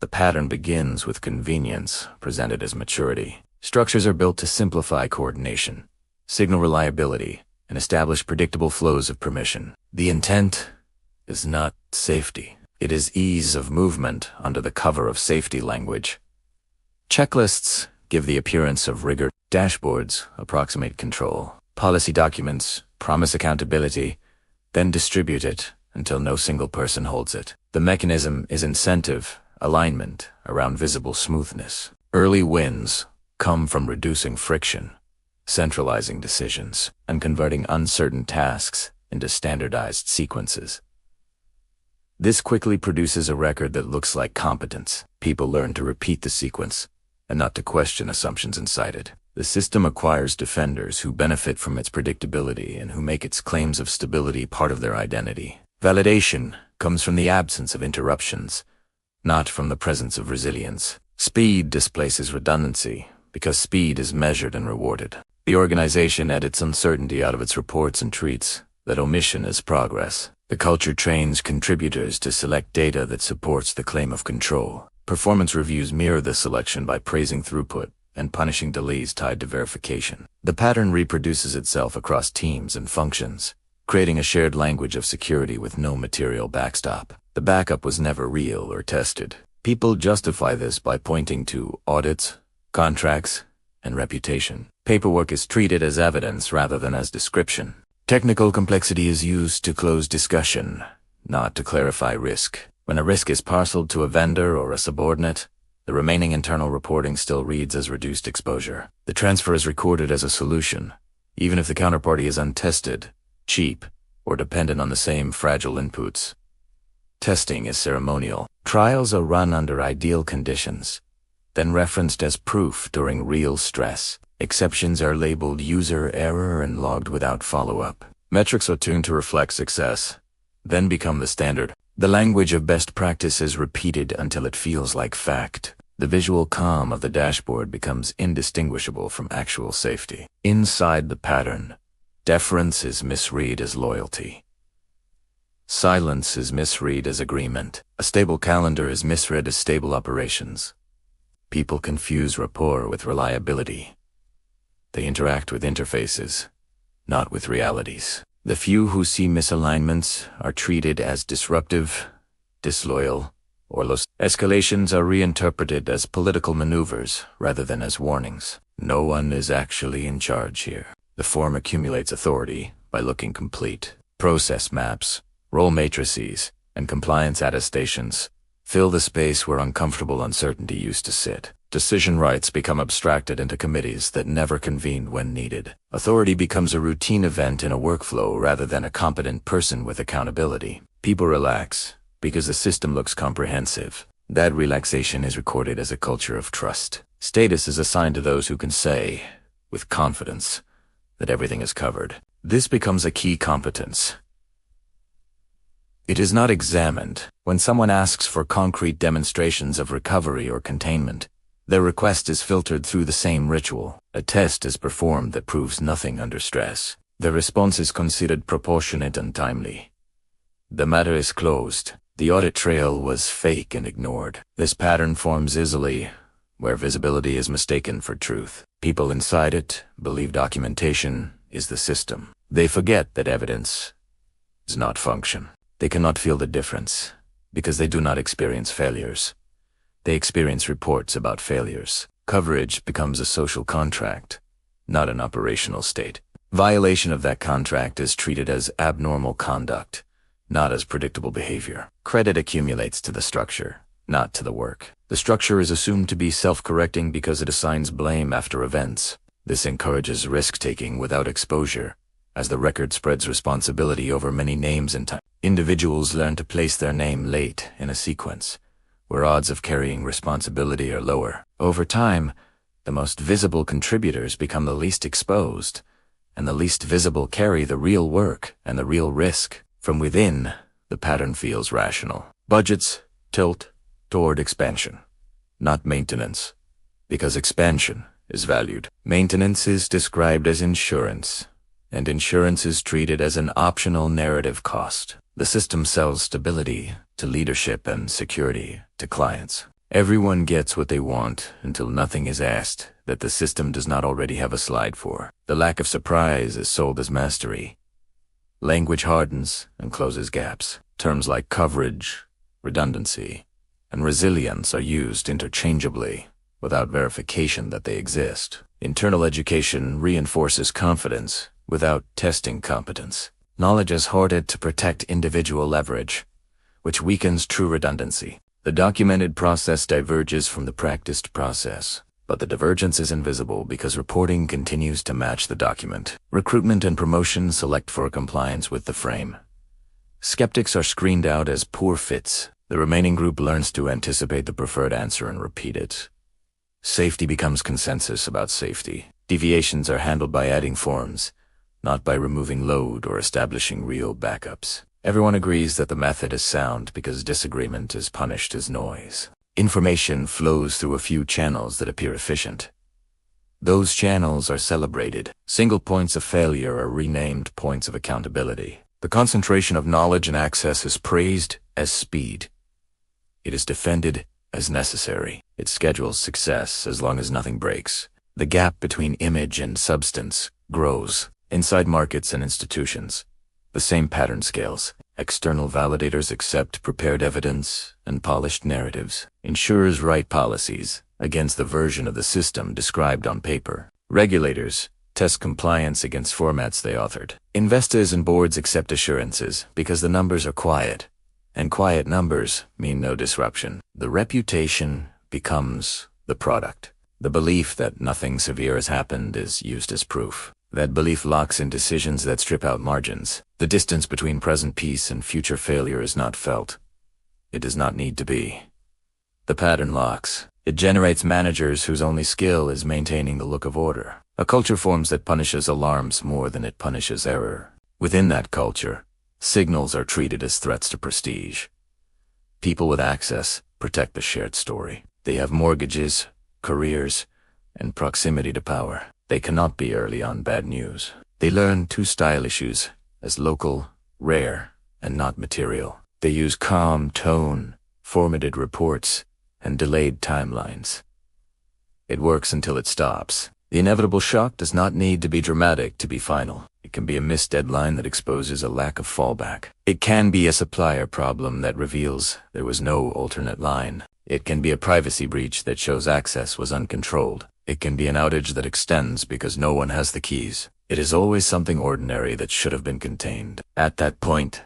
The pattern begins with convenience, presented as maturity. Structures are built to simplify coordination, signal reliability, and establish predictable flows of permission. The intent is not safety. It is ease of movement under the cover of safety language. Checklists give the appearance of rigor. Dashboards approximate control. Policy documents promise accountability, then distribute it until no single person holds it. The mechanism is incentive, alignment around visible smoothness. Early wins come from reducing friction, centralizing decisions, and converting uncertain tasks into standardized sequences. This quickly produces a record that looks like competence. People learn to repeat the sequence and not to question assumptions inside it. The system acquires defenders who benefit from its predictability and who make its claims of stability part of their identity. Validation comes from the absence of interruptions, not from the presence of resilience. Speed displaces redundancy because speed is measured and rewarded. The organization edits uncertainty out of its reports and treats that omission as progress. The culture trains contributors to select data that supports the claim of control. Performance reviews mirror this selection by praising throughput and punishing delays tied to verification. The pattern reproduces itself across teams and functions, creating a shared language of security with no material backstop. The backup was never real or tested. People justify this by pointing to audits, contracts, and reputation. Paperwork is treated as evidence rather than as description. Technical complexity is used to close discussion, not to clarify risk. When a risk is parceled to a vendor or a subordinate, the remaining internal reporting still reads as reduced exposure. The transfer is recorded as a solution, even if the counterparty is untested, cheap, or dependent on the same fragile inputs. Testing is ceremonial. Trials are run under ideal conditions, then referenced as proof during real stress. Exceptions are labeled user error and logged without follow-up. Metrics are tuned to reflect success, then become the standard. The language of best practice is repeated until it feels like fact. The visual calm of the dashboard becomes indistinguishable from actual safety. Inside the pattern, deference is misread as loyalty. Silence is misread as agreement. A stable calendar is misread as stable operations. People confuse rapport with reliability. They interact with interfaces, not with realities. The few who see misalignments are treated as disruptive, disloyal, or lost. Escalations are reinterpreted as political maneuvers rather than as warnings. No one is actually in charge here. The form accumulates authority by looking complete. Process maps, role matrices, and compliance attestations fill the space where uncomfortable uncertainty used to sit. Decision rights become abstracted into committees that never convened when needed. Authority becomes a routine event in a workflow rather than a competent person with accountability. People relax because the system looks comprehensive. That relaxation is recorded as a culture of trust. Status is assigned to those who can say, with confidence, that everything is covered. This becomes a key competence. It is not examined. When someone asks for concrete demonstrations of recovery or containment, their request is filtered through the same ritual. A test is performed that proves nothing under stress. The response is considered proportionate and timely. The matter is closed. The audit trail was fake and ignored. This pattern forms easily where visibility is mistaken for truth. People inside it believe documentation is the system. They forget that evidence is not function. They cannot feel the difference because they do not experience failures. They experience reports about failures. Coverage becomes a social contract, not an operational state. Violation of that contract is treated as abnormal conduct, not as predictable behavior. Credit accumulates to the structure, not to the work. The structure is assumed to be self-correcting because it assigns blame after events. This encourages risk-taking without exposure, as the record spreads responsibility over many names and time. Individuals learn to place their name late in a sequence, where odds of carrying responsibility are lower. Over time, the most visible contributors become the least exposed, and the least visible carry the real work and the real risk. From within, the pattern feels rational. Budgets tilt toward expansion, not maintenance, because expansion is valued. Maintenance is described as insurance, and insurance is treated as an optional narrative cost. The system sells stability to leadership and security to clients. Everyone gets what they want until nothing is asked that the system does not already have a slide for. The lack of surprise is sold as mastery. Language hardens and closes gaps. Terms like coverage, redundancy, and resilience are used interchangeably without verification that they exist. Internal education reinforces confidence without testing competence. Knowledge is hoarded to protect individual leverage, which weakens true redundancy. The documented process diverges from the practiced process, but the divergence is invisible because reporting continues to match the document. Recruitment and promotion select for compliance with the frame. Skeptics are screened out as poor fits. The remaining group learns to anticipate the preferred answer and repeat it. Safety becomes consensus about safety. Deviations are handled by adding forms, not by removing load or establishing real backups. Everyone agrees that the method is sound because disagreement is punished as noise. Information flows through a few channels that appear efficient. Those channels are celebrated. Single points of failure are renamed points of accountability. The concentration of knowledge and access is praised as speed. It is defended as necessary. It schedules success as long as nothing breaks. The gap between image and substance grows. Inside markets and institutions, the same pattern scales. External validators accept prepared evidence and polished narratives. Insurers write policies against the version of the system described on paper. Regulators test compliance against formats they authored. Investors and boards accept assurances because the numbers are quiet, and quiet numbers mean no disruption. The reputation becomes the product. The belief that nothing severe has happened is used as proof. That belief locks in decisions that strip out margins. The distance between present peace and future failure is not felt. It does not need to be. The pattern locks. It generates managers whose only skill is maintaining the look of order. A culture forms that punishes alarms more than it punishes error. Within that culture, signals are treated as threats to prestige. People with access protect the shared story. They have mortgages, careers, and proximity to power. They cannot be early on bad news. They learn two style issues as local, rare, and not material. They use calm tone, formatted reports, and delayed timelines. It works until it stops. The inevitable shock does not need to be dramatic to be final. It can be a missed deadline that exposes a lack of fallback. It can be a supplier problem that reveals there was no alternate line. It can be a privacy breach that shows access was uncontrolled. It can be an outage that extends because no one has the keys. It is always something ordinary that should have been contained. At that point,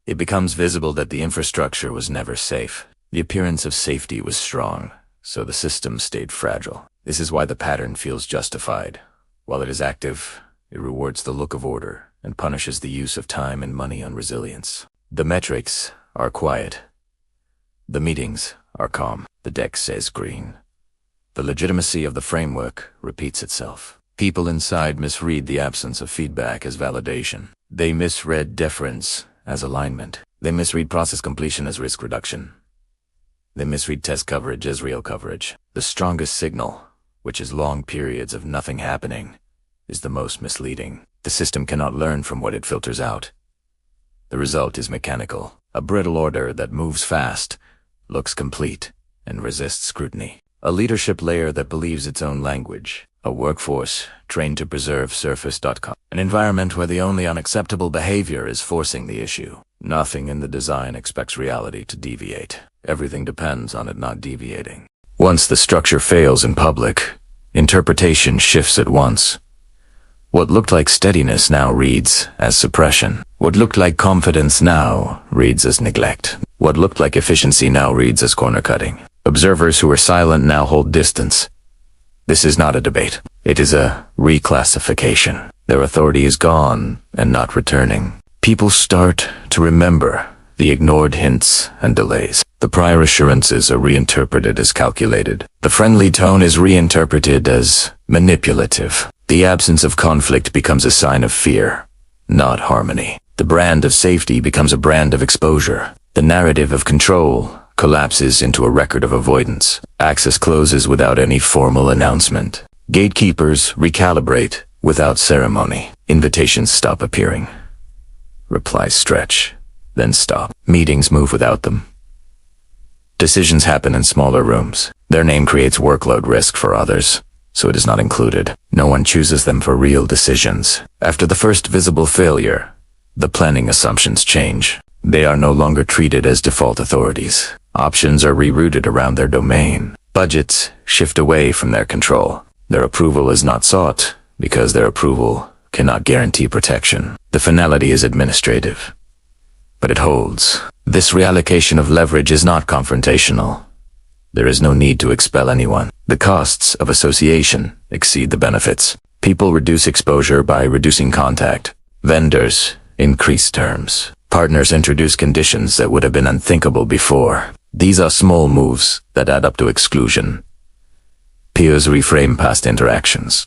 it becomes visible that the infrastructure was never safe. The appearance of safety was strong, so the system stayed fragile. This is why the pattern feels justified. While it is active, it rewards the look of order and punishes the use of time and money on resilience. The metrics are quiet. The meetings are calm. The deck says green. The legitimacy of the framework repeats itself. People inside misread the absence of feedback as validation. They misread deference as alignment. They misread process completion as risk reduction. They misread test coverage as real coverage. The strongest signal, which is long periods of nothing happening, is the most misleading. The system cannot learn from what it filters out. The result is mechanical. A brittle order that moves fast, looks complete, and resists scrutiny. A leadership layer that believes its own language. A workforce trained to preserve surface.com. An environment where the only unacceptable behavior is forcing the issue. Nothing in the design expects reality to deviate. Everything depends on it not deviating. Once the structure fails in public, interpretation shifts at once. What looked like steadiness now reads as suppression. What looked like confidence now reads as neglect. What looked like efficiency now reads as corner cutting. Observers who are silent now hold distance. This is not a debate. It is a reclassification. Their authority is gone and not returning. People start to remember the ignored hints and delays. The prior assurances are reinterpreted as calculated. The friendly tone is reinterpreted as manipulative. The absence of conflict becomes a sign of fear, not harmony. The brand of safety becomes a brand of exposure. The narrative of control collapses into a record of avoidance. Access closes without any formal announcement. Gatekeepers recalibrate without ceremony. Invitations stop appearing. Replies stretch, then stop. Meetings move without them. Decisions happen in smaller rooms. Their name creates workload risk for others, so it is not included. No one chooses them for real decisions. After the first visible failure, the planning assumptions change. They are no longer treated as default authorities. Options are rerouted around their domain. Budgets shift away from their control. Their approval is not sought because their approval cannot guarantee protection. The finality is administrative, but it holds. This reallocation of leverage is not confrontational. There is no need to expel anyone. The costs of association exceed the benefits. People reduce exposure by reducing contact. Vendors increase terms. Partners introduce conditions that would have been unthinkable before. These are small moves that add up to exclusion. Peers reframe past interactions.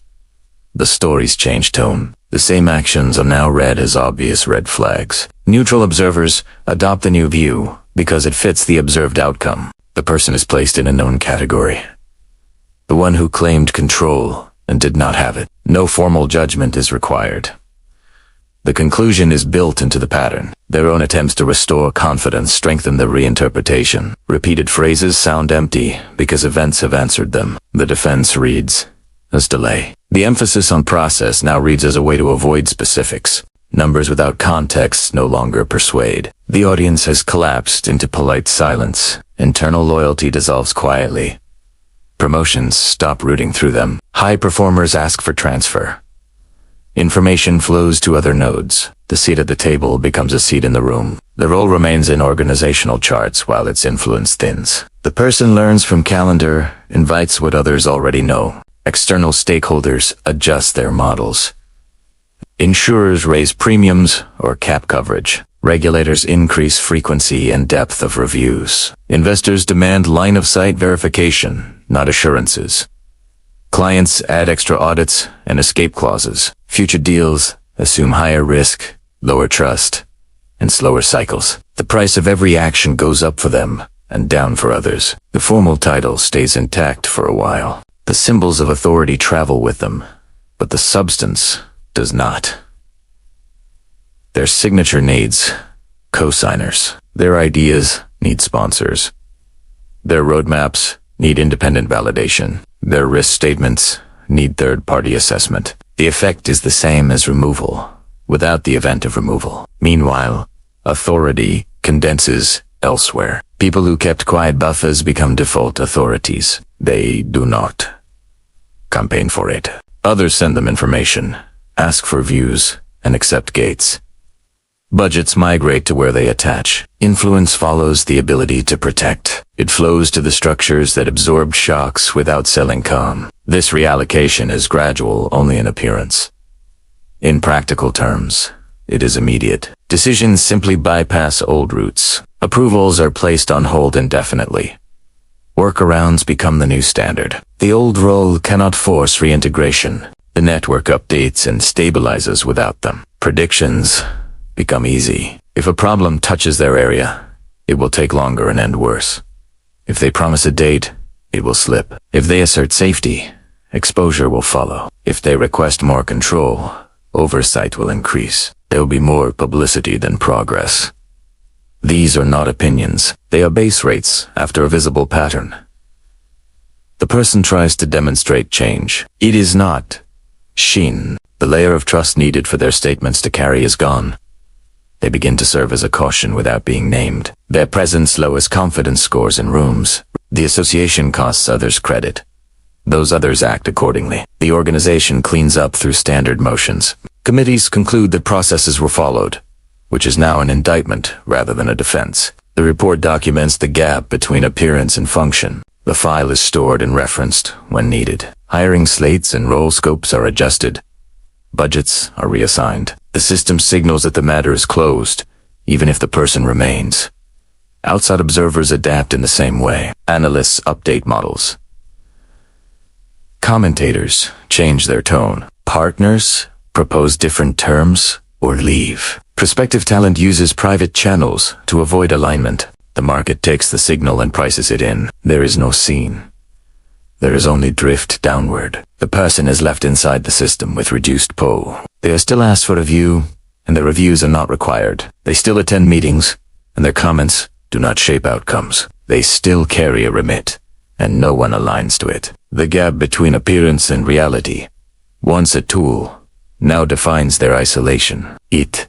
The stories change tone. The same actions are now read as obvious red flags. Neutral observers adopt the new view because it fits the observed outcome. The person is placed in a known category. The one who claimed control and did not have it. No formal judgment is required. The conclusion is built into the pattern. Their own attempts to restore confidence strengthen the reinterpretation. Repeated phrases sound empty because events have answered them. The defense reads as delay. The emphasis on process now reads as a way to avoid specifics. Numbers without context no longer persuade. The audience has collapsed into polite silence. Internal loyalty dissolves quietly. Promotions stop rooting through them. High performers ask for transfer. Information flows to other nodes. The seat at the table becomes a seat in the room. The role remains in organizational charts while its influence thins. The person learns from calendar, invites what others already know. External stakeholders adjust their models. Insurers raise premiums or cap coverage. Regulators increase frequency and depth of reviews. Investors demand line-of-sight verification, not assurances. Clients add extra audits and escape clauses. Future deals assume higher risk, lower trust, and slower cycles. The price of every action goes up for them and down for others. The formal title stays intact for a while. The symbols of authority travel with them, but the substance does not. Their signature needs co-signers. Their ideas need sponsors. Their roadmaps need independent validation. Their risk statements need third-party assessment. The effect is the same as removal, without the event of removal. Meanwhile, authority condenses elsewhere. People who kept quiet buffers become default authorities. They do not campaign for it. Others send them information, ask for views, and accept gates. Budgets migrate to where they attach. Influence follows the ability to protect. It flows to the structures that absorbed shocks without selling calm. This reallocation is gradual only in appearance. In practical terms, it is immediate. Decisions simply bypass old routes. Approvals are placed on hold indefinitely. Workarounds become the new standard. The old role cannot force reintegration. The network updates and stabilizes without them. Predictions become easy. If a problem touches their area, it will take longer and end worse. If they promise a date, it will slip. If they assert safety, exposure will follow. If they request more control, oversight will increase. There will be more publicity than progress. These are not opinions. They are base rates after a visible pattern. The person tries to demonstrate change. It is not Shin. The layer of trust needed for their statements to carry is gone. They begin to serve as a caution without being named. Their presence lowers confidence scores in rooms. The association costs others credit. Those others act accordingly. The organization cleans up through standard motions. Committees conclude that processes were followed, which is now an indictment rather than a defense. The report documents the gap between appearance and function. The file is stored and referenced when needed. Hiring slates and role scopes are adjusted. Budgets are reassigned. The system signals that the matter is closed, even if the person remains. Outside observers adapt in the same way. Analysts update models. Commentators change their tone. Partners propose different terms or leave. Prospective talent uses private channels to avoid alignment. The market takes the signal and prices it in. There is no scene. There is only drift downward. The person is left inside the system with reduced pull. They are still asked for a review, and their reviews are not required. They still attend meetings, and their comments do not shape outcomes. they still carry a remit, and no one aligns to it. The gap between appearance and reality, once a tool, now defines their isolation. It,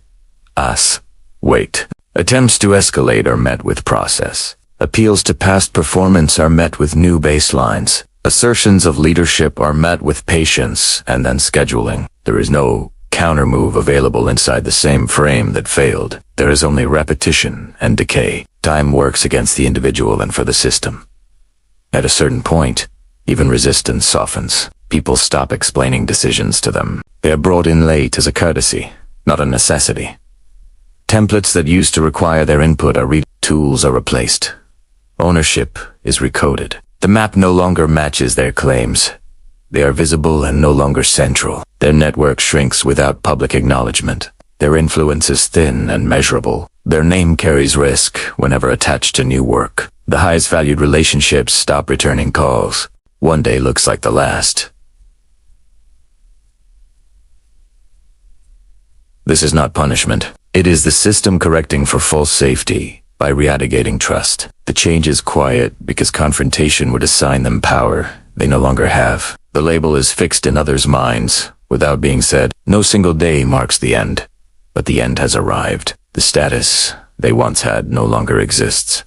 us, wait. Attempts to escalate are met with process. Appeals to past performance are met with new baselines. Assertions of leadership are met with patience and then scheduling. There is no countermove available inside the same frame that failed. There is only repetition and decay. Time works against the individual and for the system. At a certain point, even resistance softens. People stop explaining decisions to them. They are brought in late as a courtesy, not a necessity. Templates that used to require their input are tools are replaced. Ownership is recoded. The map no longer matches their claims. They are visible and no longer central. Their network shrinks without public acknowledgement. Their influence is thin and measurable. Their name carries risk whenever attached to new work. The highest valued relationships stop returning calls. One day looks like the last. This is not punishment. It is the system correcting for false safety by re-aggregating trust. The change is quiet because confrontation would assign them power they no longer have. The label is fixed in others' minds without being said. No single day marks the end, but the end has arrived. The status they once had no longer exists.